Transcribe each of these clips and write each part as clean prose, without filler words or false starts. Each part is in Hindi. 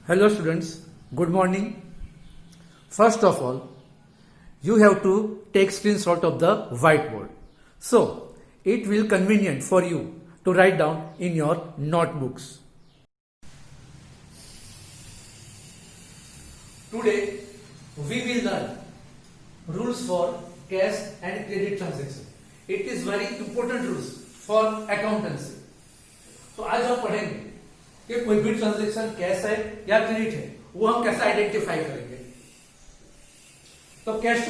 Hello students, good morning. First of all, you have to take screenshot of the whiteboard. So, it will convenient for you to write down in your notebooks. Today, we will learn rules for cash and credit transaction. It is very important rules for accountancy. तो आज हम पढ़ेंगे कि कोई भी ट्रांजेक्शन कैश है या क्रेडिट है, वो हम कैसे आइडेंटिफाई करेंगे। तो कैश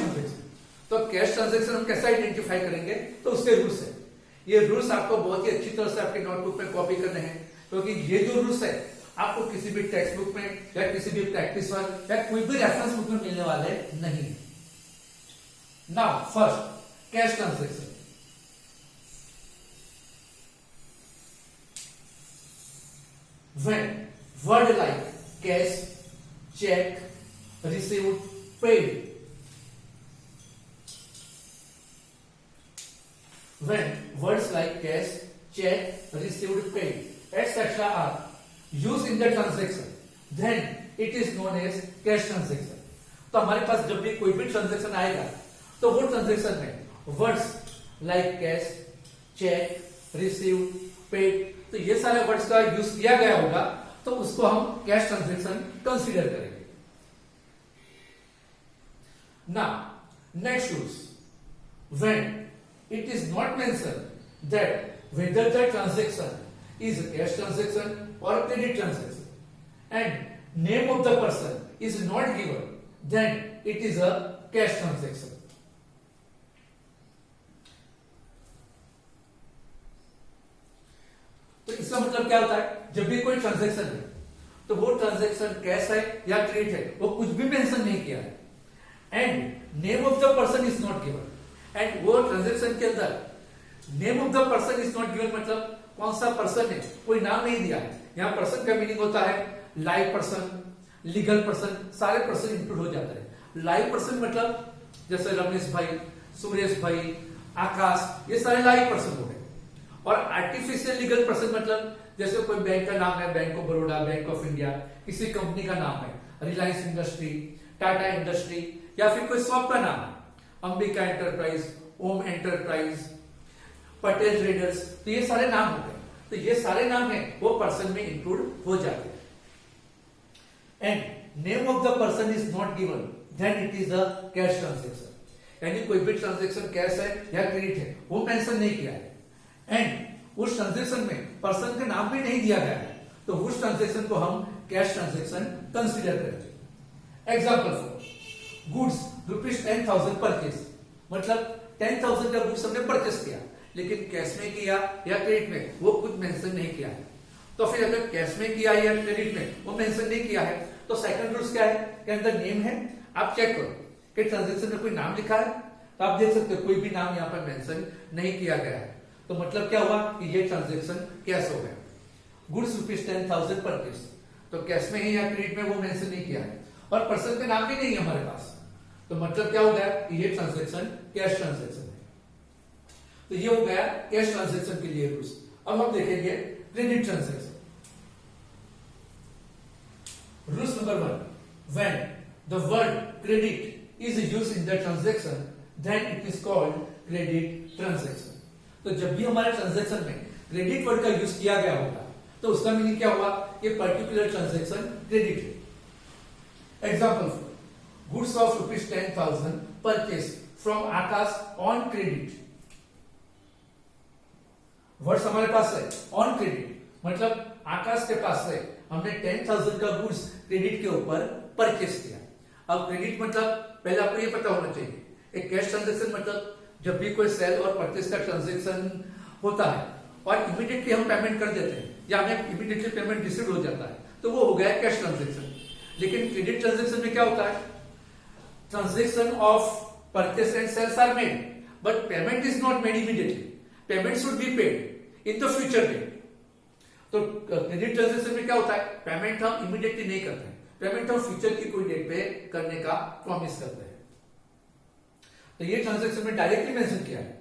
ट्रांजेक्शन हम कैसे आइडेंटिफाई करेंगे, तो उसके रूल्स है। ये रूल्स आपको बहुत ही अच्छी तरह से आपके नोटबुक में कॉपी करने हैं, क्योंकि ये जो रूल्स है आपको किसी भी टेक्स्ट बुक में या किसी भी प्रैक्टिस वर्क या कोई भी रेफरेंस बुक में मिलने वाले नहीं। Now first, cash transaction. When word like cash, check, received, paid. When words like cash, check, received, paid, etc. are used in the transaction, then it is known as cash transaction. तो हमारे पास जब भी कोई भी ट्रांजेक्शन आएगा, तो वो ट्रांजेक्शन में words like cash, cheque, received, paid, तो ये सारे वर्ड्स का यूज किया गया होगा, तो उसको हम कैश ट्रांजेक्शन कंसीडर करेंगे। Now next rules, when it is not mention that whether the transaction is cash transaction और credit transaction and name of the person is not given, then it is a cash transaction. तो इसका मतलब क्या होता है, जब भी कोई ट्रांजैक्शन है तो वो ट्रांजैक्शन कैश है या क्रेडिट है, वो कुछ भी मेंशन नहीं किया है, and name of the person is not given, and वो ट्रांजैक्शन के अंदर name of the person is not given मतलब कौन सा पर्सन है, कोई नाम नहीं दिया है। यहां पर्सन का मीनिंग होता है लाइव पर्सन, लीगल पर्सन, सारे पर्सन इंक्लूड हो जाता है। लाइव पर्सन मतलब जैसे रमेश भाई, सुरेश भाई, आकाश, ये सारे लाइव पर्सन हो गए। और आर्टिफिशियल लीगल पर्सन मतलब जैसे कोई बैंक का नाम है, bank of Baroda, bank of India, किसी कंपनी का नाम है, रिलायंस इंडस्ट्री, टाटा इंडस्ट्री, या फिर कोई शॉप का नाम है, अंबिका एंटरप्राइज, ओम एंटरप्राइज, पटेल ट्रेडर्स, तो ये सारे नाम होते हैं। तो ये सारे नाम है वो पर्सन में इंक्लूड हो जाते हैं। And name of the person is not given, then it is a cash transaction. यानी कोई भी ट्रांजेक्शन कैश है या क्रेडिट है, वो मेंशन नहीं किया है, एंड उस ट्रांजेक्शन में पर्सन का नाम भी नहीं दिया गया है, तो उस ट्रांजेक्शन को हम कैश ट्रांजेक्शन कंसीडर करेंगे। एग्जांपल फॉर गुड्स ₹10,000 परचेज, मतलब 10,000 का गुड्स हमने परचेस किया, लेकिन कैश में किया या क्रेडिट में वो कुछ मेंशन नहीं किया है। तो फिर अगर कैश में किया या क्रेडिट में वो मेंशन नहीं किया है, तो सेकंड रूल्स क्या है कि अंदर नेम है, आप चेक करो कि ट्रांजेक्शन में कोई नाम लिखा है, तो आप देख सकते हो कोई भी नाम यहाँ पर मेंशन नहीं किया गया है। तो मतलब क्या हुआ कि ये ट्रांजेक्शन कैश हो गया। गुड्स ₹10,000 परचेज, तो कैश में है या क्रेडिट में वो मेंशन नहीं किया है, और पर्सन का नाम भी नहीं है हमारे पास, तो मतलब क्या हो गया कि ये ट्रांजेक्शन कैश ट्रांजेक्शन है। तो ये हो गया कैश ट्रांजेक्शन के लिए रूल्स। अब हम देखेंगे credit transaction. Rules number 1, when the word credit is used in the transaction, then it is called credit transaction. तो जब भी हमारे ट्रांजैक्शन में क्रेडिट वर्ड का यूज किया गया होगा, तो उसका मीनिंग क्या हुआ, ये पर्टिकुलर ट्रांजैक्शन क्रेडिट है। Example, goods of ₹10,000 purchase from Akash on credit. Words हमारे पास है ऑन क्रेडिट, मतलब आकाश के पास से हमने 10,000 का गुड्स क्रेडिट के ऊपर परचेज किया। अब क्रेडिट मतलब पहले आपको ये पता होना चाहिए, एक कैश ट्रांजैक्शन मतलब जब भी कोई सेल और परचेज का ट्रांजैक्शन होता है और इमीडिएटली हम पेमेंट कर देते हैं या हमें इमीडिएटली पेमेंट रिसीव हो जाता है, तो वो हो गया कैश ट्रांजैक्शन। लेकिन क्रेडिट ट्रांजैक्शन में क्या होता है, transaction of purchase and sales are made, but payment is not made immediately, payment should be paid in the future date. तो क्रेडिट ट्रांजैक्शन में क्या होता है, पेमेंट हम इमीडिएटली नहीं करते हैं, पेमेंट हम फ्यूचर की कोई डेट पे करने का प्रॉमिस करते हैं। तो ये ट्रांजैक्शन में डायरेक्टली मेंशन किया है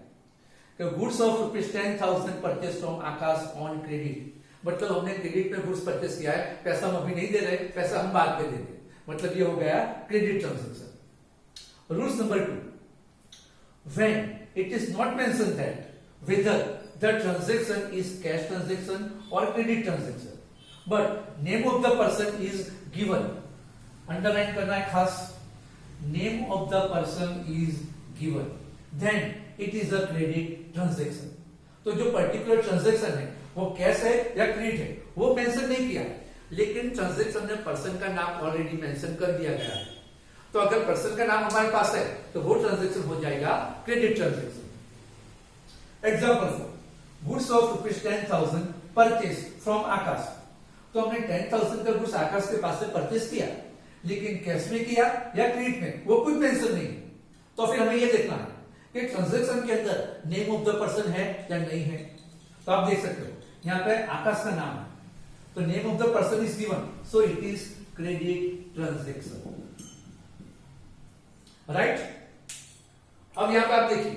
कि goods of ₹10,000 purchase from Akash on credit, मतलब हमने क्रेडिट में गुड्स परचेस किया है, पैसा हम अभी नहीं दे रहे, पैसा हम बाद में देंगे, मतलब ये हो गया credit transaction. Rules number 2, when it is not mentioned that whether the transaction is cash transaction or credit transaction, but name of the person is given, underline करना है खास, name of the person is given, then it is a credit transaction। तो जो पर्टिकुलर ट्रांजेक्शन है वो कैश है या क्रेडिट है वो मेंशन नहीं किया है, लेकिन ट्रांजेक्शन में पर्सन का नाम ऑलरेडी मेंशन कर दिया गया है। तो अगर पर्सन का नाम हमारे पास है तो वो ट्रांजेक्शन हो जाएगा credit transaction. Example, goods of ₹10,000 purchase from Akash. तो हमने 10,000 का गुड्स आकाश के पास से परचेज किया, लेकिन कैश में किया या क्रेडिट में वो कोई मेंशन नहीं है। तो फिर हमें ये देखना है कि ट्रांजेक्शन के अंदर नेम ऑफ द पर्सन है या नहीं है। तो आप देख सकते हो यहाँ पे आकाश का नाम है, तो name of the person is given, so it is credit transaction, right. अब यहाँ पे आप देखिए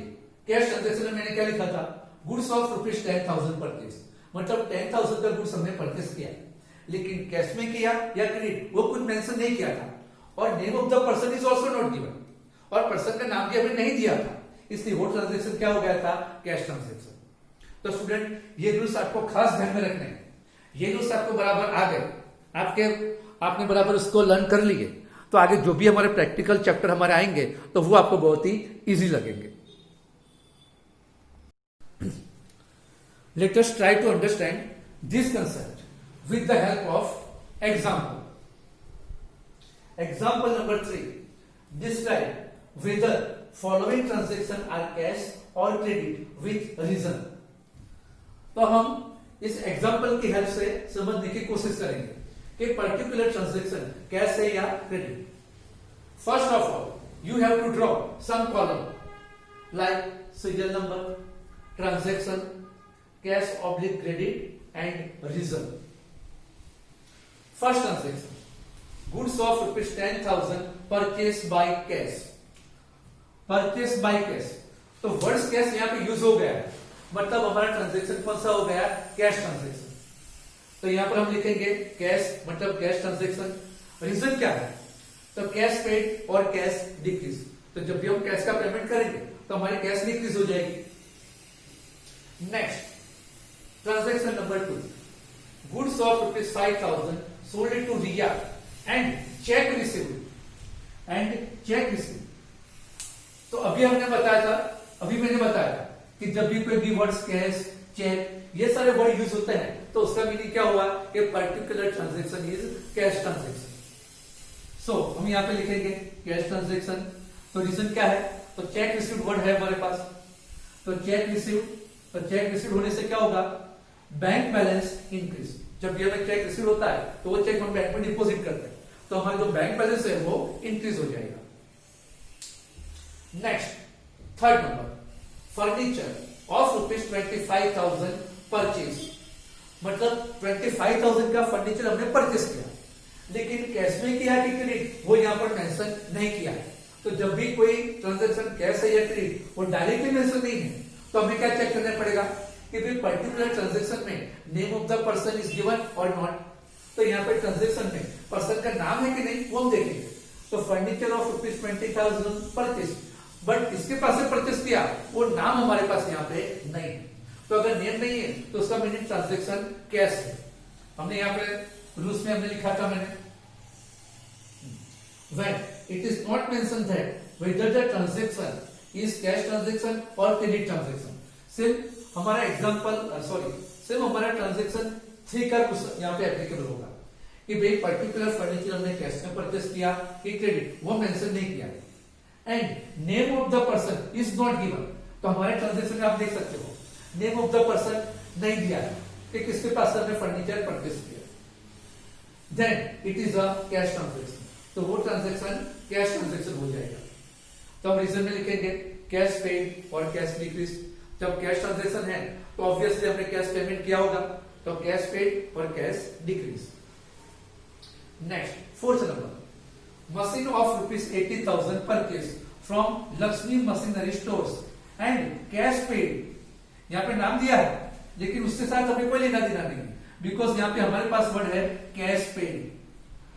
कैश ट्रांजेक्शन में मैंने क्या लिखा था, गुड्स ऑफ ₹10,000 परचेज, मतलब 10,000 का गुड्स हमने परचेज किया, लेकिन कैश में किया या क्रेडिट वो कुछ मेंशन नहीं किया था, और name of the person is also not given, और पर्सन का नाम भी हमें नहीं दिया था, इसलिए वो ट्रांजेक्शन क्या हो गया था, कैश ट्रांजेक्शन। तो स्टूडेंट ये रूल्स आपको खास ध्यान में रखने हैं, ये रूल्स आपको बराबर आ गए, आपने बराबर उसको लर्न कर लिए, तो आगे जो भी हमारे प्रैक्टिकल चैप्टर हमारे आएंगे तो वो आपको बहुत ही इजी लगेंगे। Let us try to understand this concept with the help of example. Example number 3, describe whether following transaction are cash और क्रेडिट विथ रीजन। तो हम इस एग्जाम्पल की हेल्प से समझने की कोशिश करेंगे कि पर्टिकुलर ट्रांजेक्शन कैश है या credit. First of all you have to draw some column like serial number, transaction, cash oblique credit and reason. First transaction, goods of ₹10,000 purchase by cash. Purchase by cash, तो वर्ड्स कैश यहां पे यूज हो गया है, मतलब हमारा ट्रांजेक्शन कौन सा हो गया, कैश ट्रांजेक्शन। तो यहां पर हम लिखेंगे कैश, मतलब कैश ट्रांजेक्शन। रीजन क्या है, तो कैश पेड और कैश डिक्रीज। तो जब भी हम कैश का पेमेंट करेंगे तो हमारी कैश डिक्रीज हो जाएगी। Next transaction number 2, goods of ₹5,000 sold to Riya and cheque received, तो अभी मैंने बताया था कि जब भी कोई भी वर्ड्स कैश, चेक, ये सारे वर्ड यूज होते हैं तो उसका मीनिंग क्या हुआ कि particular transaction is cash transaction. So हम यहां पे लिखेंगे कैश ट्रांजेक्शन। तो रीजन क्या है, तो चेक रिसीव्ड वर्ड है हमारे पास, तो चेक रिसीव्ड होने से क्या होगा, बैंक बैलेंस इंक्रीज। जब भी हमें चेक रिसीव होता है तो वो चेक हम बैंक में डिपॉजिट करते हैं, तो हमारा जो बैंक बैलेंस है वो इंक्रीज हो जाएगा। Next third number, furniture of ₹25,000 purchase, मतलब 25,000 का फर्नीचर हमने परचेज किया, लेकिन कैश में किया कि क्रेडिट वो यहां पर मेंशन नहीं किया है। तो जब भी कोई ट्रांजेक्शन कैश है या क्रेडिट वो डायरेक्टली मेंशन नहीं है, तो हमें क्या चेक करना पड़ेगा कि भाई पर्टिकुलर ट्रांजेक्शन में name of the person is given और नॉट। तो यहाँ पे ट्रांजेक्शन में पर्सन का नाम है कि नहीं वो हम देखेंगे। तो फर्नीचर ऑफ ₹20,000 परचेज, बट इसके पास से परचेज किया, वो नाम हमारे पास यहाँ पे नहीं है। तो अगर नेम नहीं है तो उसका मीनिंग ट्रांजेक्शन कैश है। हमने यहाँ पे रूल्स में हमने लिखा था मैंने, when it is not mentioned that whether the transaction is cash transaction or credit transaction, सिर्फ हमारा सिर्फ हमारा ट्रांजेक्शन 3 का यहाँ पे एप्लीकेबल होगा कि भाई पर्टिकुलर फर्नीचर हमने कैश में परचेस किया कि क्रेडिट, वो मेंशन नहीं किया है। And name of the person is not given, तो हमारे ट्रांजेक्शन में आप देख सकते हो नेम ऑफ द पर्सन नहीं दिया है कि किसके पास हमने फर्नीचर परचेस किया, then it is a cash transaction, तो वो ट्रांजेक्शन कैश ट्रांजेक्शन हो जाएगा। तो हम रीजन में लिखेंगे कैश पेड और कैश डिक्रीज। जब कैश ट्रांजेक्शन है तो ऑब्वियसली हमने कैश पेमेंट किया होगा, तो कैश पेड और cash decrease. Next fourth number, machine of ₹80,000 purchase from Lakshmi machinery stores and cash paid. यहाँ पे नाम दिया है लेकिन उसके साथ हमें कोई लेना देना नहीं है, बिकॉज यहाँ पे हमारे पास वर्ड है कैश पेड।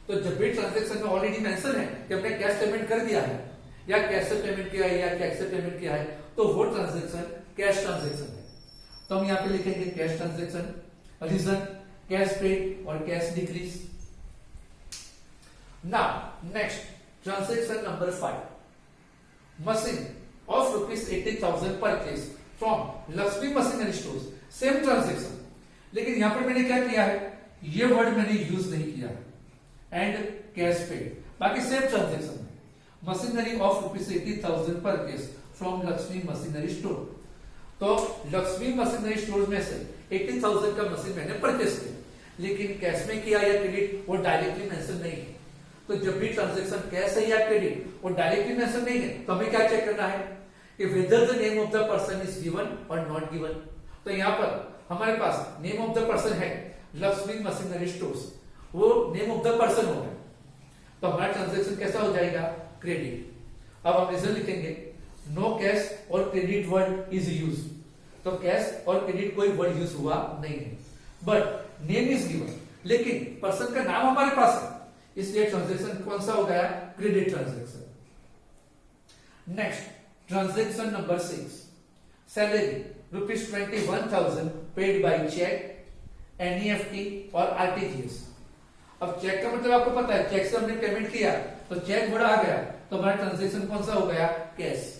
तो जब भी ट्रांजेक्शन में ऑलरेडी मेंशन है कि हमने कैश पेमेंट कर दिया है या कैश से पेमेंट किया है या चेक से पेमेंट किया है, तो वो ट्रांजेक्शन कैश ट्रांजेक्शन है। तो हम यहाँ पे लिखेंगे cash transaction, reason cash paid और cash decrease. Now next transaction number 5, machine of rupees 80,000 purchase from Lakshmi machinery stores. Same transaction, लेकिन यहां पर मैंने क्या किया है, ये वर्ड मैंने यूज नहीं किया एंड कैश पेड, बाकी सेम ट्रांजेक्शन है। Machinery of rupees 80,000 purchase from Lakshmi machinery store. तो लक्ष्मी मशीनरी स्टोर में से 80,000 का मशीन मैंने परचेज किया, लेकिन कैश में किया या क्रेडिट वो डायरेक्टली मेंशन नहीं है। तो जब भी ट्रांजेक्शन कैश है या क्रेडिट वो डायरेक्टली मेंशन नहीं है, तो हमें क्या चेक करना है कि whether the name of the person is given और नॉट गिवन। तो यहां पर हमारे पास नेम ऑफ द पर्सन है लक्ष्मी मशीनरी स्टोर्स, वो नेम ऑफ द पर्सन होगा, तो हमारा ट्रांजेक्शन कैसा हो जाएगा, क्रेडिट। अब हम रीजन लिखेंगे, नो कैश और क्रेडिट वर्ड इज यूज। तो कैश और क्रेडिट कोई वर्ड यूज हुआ नहीं है, बट नेम इज गिवन, लेकिन पर्सन का नाम हमारे पास है, इसलिए ट्रांजेक्शन कौन सा हो गया, credit transaction. Next transaction number 6, salary rupees 21,000 paid by cheque, NEFT और आरटीजीएस। अब चेक का मतलब आपको पता है, चेक से हमने पेमेंट किया तो चेक वर्ड आ गया, तो हमारा ट्रांजेक्शन कौन सा हो गया, कैश।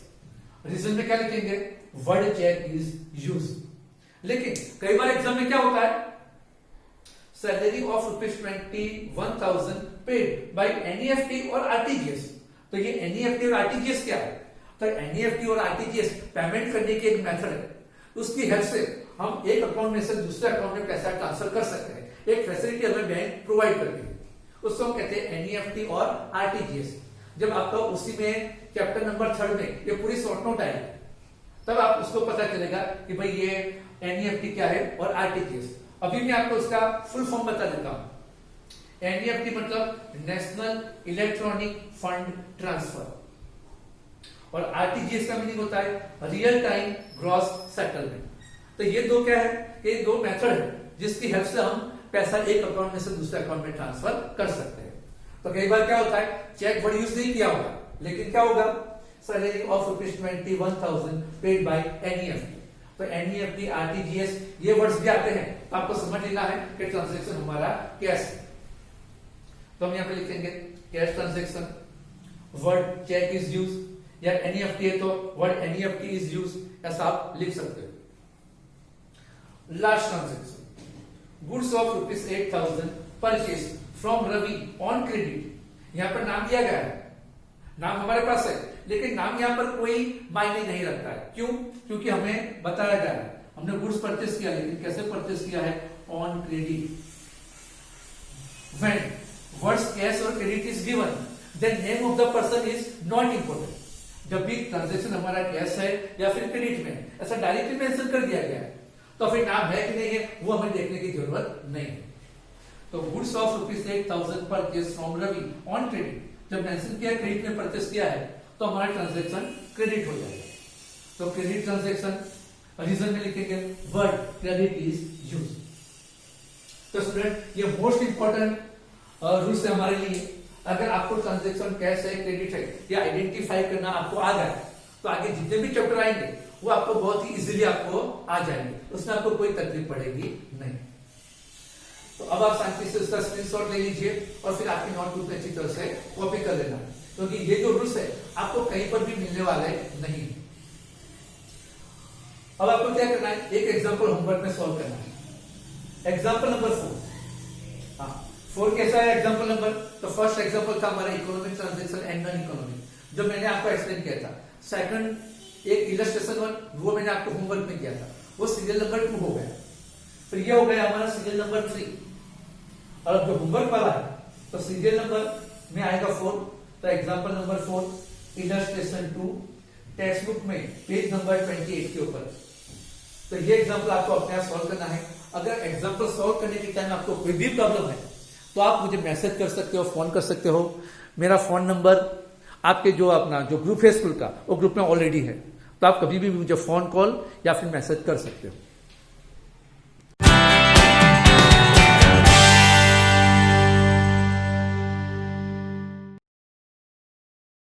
रीजन में क्या लिखेंगे, वर्ड चेक इज यूज। लेकिन कई बार एग्जाम में क्या होता है, salary of rupees 21,000 paid bye NEFT और आरटीजीएस। तो ये एनईएफटी और आरटीजीएस क्या है, तो एनईएफटी और आरटीजीएस पेमेंट करने की एक मेथड है, उसकी हेल्प से हम एक अकाउंट में से दूसरे अकाउंट में पैसा ट्रांसफर कर सकते हैं। एक फैसिलिटी हमें बैंक प्रोवाइड करती है, उसको हम कहते हैं एनईएफटी और आरटीजीएस। जब आपका उसी में चैप्टर नंबर 3 में ये पूरी शॉर्ट नोट आएगी, तब आप उसको पता चलेगा कि भाई ये एनईएफटी क्या है और आरटीजीएस। अभी मैं आपको उसका फुल फॉर्म बता देता हूं। एनईएफटी मतलब नेशनल इलेक्ट्रॉनिक फंड ट्रांसफर, और आरटीजीएस का मीनिंग होता है रियल टाइम ग्रॉस सेटलमेंट। तो ये दो क्या है, ये दो मेथड है जिसकी हेल्प से हम पैसा एक अकाउंट में से दूसरे अकाउंट में ट्रांसफर कर सकते हैं। तो कई बार क्या होता है, चेक वर्ड यूज नहीं किया होगा, लेकिन क्या होगा, salary of rupees 21,000 paid bye NEFT. तो एनईएफटी, आरटीजीएस ये वर्ड्स भी आते हैं, तो आपको समझ लेना है कि ट्रांजैक्शन हमारा कैश है। तो हम यहां पे लिखेंगे cash transaction, word cheque is use, या एनईएफटी है तो वर्ड एनईएफटी इज यूज, ऐसा आप लिख सकते हो। Last transaction, goods of rupees 8,000 purchase from Ravi on credit. यहां पर नाम दिया गया है, नाम हमारे पास है, लेकिन नाम यहां पर कोई मायने नहीं रखता है। क्यों, क्योंकि हमें बताया गया है हमने गुड्स परचेज किया, लेकिन कैसे परचेज किया है, on credit. When words cash और credit is given, then name of the person is not important. जब भी ट्रांजैक्शन हमारा कैश है या फिर क्रेडिट में, ऐसा डायरेक्टली मेंशन कर दिया गया है, तो फिर नाम है कि नहीं है वो हमें देखने की जरूरत नहीं है। तो goods of rupees 8,000 purchase from Ravi on credit, जब मेंशन किया क्रेडिट में परचेज किया है, तो हमारा ट्रांजैक्शन क्रेडिट हो जाएगा। तो क्रेडिट ट्रांजैक्शन, रीजन में लिखेंगे वर्ड क्रेडिट इज यूज। तो स्टूडेंट ये मोस्ट इंपॉर्टेंट रूल्स है हमारे लिए। अगर आपको ट्रांजैक्शन कैश है, क्रेडिट है, या आइडेंटिफाई करना आपको आ गया, तो आगे जितने भी चैप्टर आएंगे वो आपको बहुत ही इजीली आपको आ जाएंगे, उसमें आपको कोई तकलीफ पड़ेगी नहीं। तो अब आप शांति से उसका स्क्रीनशॉट ले लीजिए और फिर आपकी नोटबुक में अच्छी तरह से कॉपी कर लेना, क्योंकि ये जो रूल्स है आपको कहीं पर भी मिलने वाले नहीं। अब आपको क्या करना है, एक एग्जाम्पल होमवर्क में सॉल्व करना है। एग्जाम्पल नंबर 4, 4 कैसा है एग्जाम्पल नंबर, तो फर्स्ट एग्जाम्पल था हमारा economic transaction and non economic, जो मैंने आपको एक्सप्लेन किया था। सेकंड एक इलस्ट्रेशन 1, वो मैंने आपको होमवर्क में किया था, वो सीरियल नंबर 2 हो गया। फिर ये हो गया हमारा सीरियल नंबर 3, और अब जो होमवर्क वाला है तो सीरियल नंबर में आएगा 4। तो example number 4 illustration 2, text book में पेज नंबर 28 के ऊपर। तो ये एग्जाम्पल आपको अपने आप सॉल्व करना है। अगर एग्जाम्पल सॉल्व करने के टाइम आपको कोई भी प्रॉब्लम है तो आप मुझे मैसेज कर सकते हो, फोन कर सकते हो। मेरा फोन नंबर आपके जो अपना जो ग्रुप है स्कूल का, वो ग्रुप में ऑलरेडी है, तो आप कभी भी मुझे फोन कॉल या फिर मैसेज कर सकते हो।